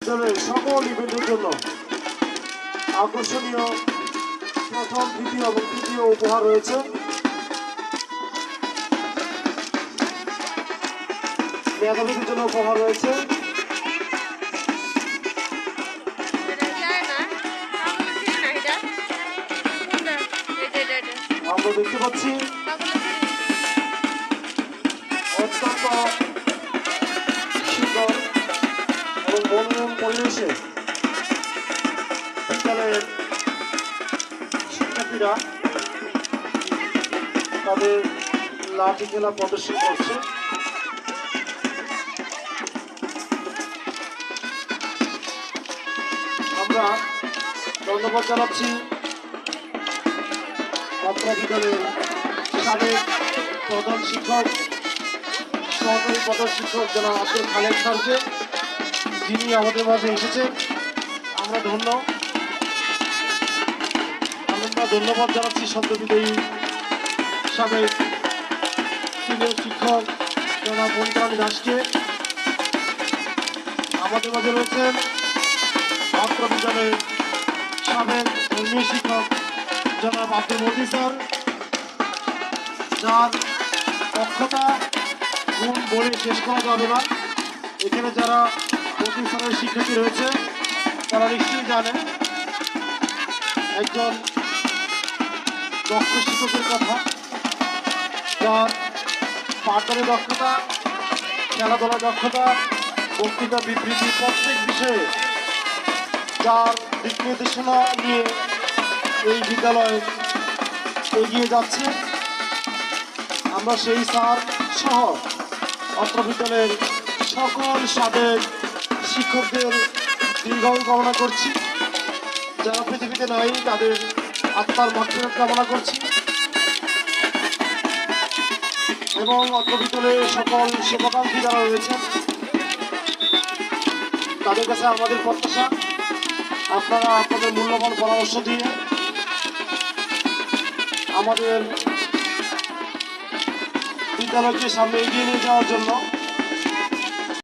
সকল ইভেন্টের জন্য আকর্ষণীয় প্রথম, দ্বিতীয় এবং তৃতীয় উপহার রয়েছে। মেধাবীদের জন্য উপহার রয়েছে। আমরা দেখতে পাচ্ছি অত্যন্ত সুন্দর এবং মনোরম পরিবেশে বিদ্যালয়ের শিক্ষার্থীরা তাদের লাঠি খেলা প্রদর্শন করছে। আমরা ধন্যবাদ জানাচ্ছি মাত্রা বিদ্যালয়ের সাবেক প্রধান শিক্ষক, সহকারী প্রধান শিক্ষক জনাব আব্দুল খালেক স্যারকে, যিনি আমাদের মাঝে এসেছেন। আমরা ধন্যবাদ জানাচ্ছি সদ্যবিদায়ী সাবেক সিনিয়র শিক্ষক জনাব মনিরাম দাসকে। আমাদের মাঝে রয়েছেন মাত্রা বিদ্যালয়ের সাবেক ধর্মীয় শিক্ষক জনাব আব্দুল মতি স্যার, যার দক্ষতা গুণ বলে শেষ করা যাবে না। এখানে যারা মতি স্যারের শিক্ষার্থী রয়েছে তারা নিশ্চয়ই জানেন একজন দক্ষ শিক্ষকের কথা, যার পাঠদানের দক্ষতা, খেলাধুলার দক্ষতা, বক্তৃতা বিবৃতি প্রত্যেক বিষয়ে যার দিক নির্দেশনা নিয়ে এই বিদ্যালয় এগিয়ে যাচ্ছে। আমরা সেই স্যার সহ অত্র বিদ্যালয়ের সকল সাবেক শিক্ষকদের দীর্ঘায়ু কামনা করছি। যারা পৃথিবীতে নাই তাদের আত্মার মাগফিরাত কামনা করছি এবং অত্র বিদ্যালয়ের সকল শুভাকাঙ্ক্ষী যারা রয়েছেন তাদের কাছে আমাদের প্রত্যাশা আপনারা আপনাদের মূল্যবান পরামর্শ দিয়ে আমাদের বিদ্যালয়কে সামনে এগিয়ে নিয়ে যাওয়ার জন্য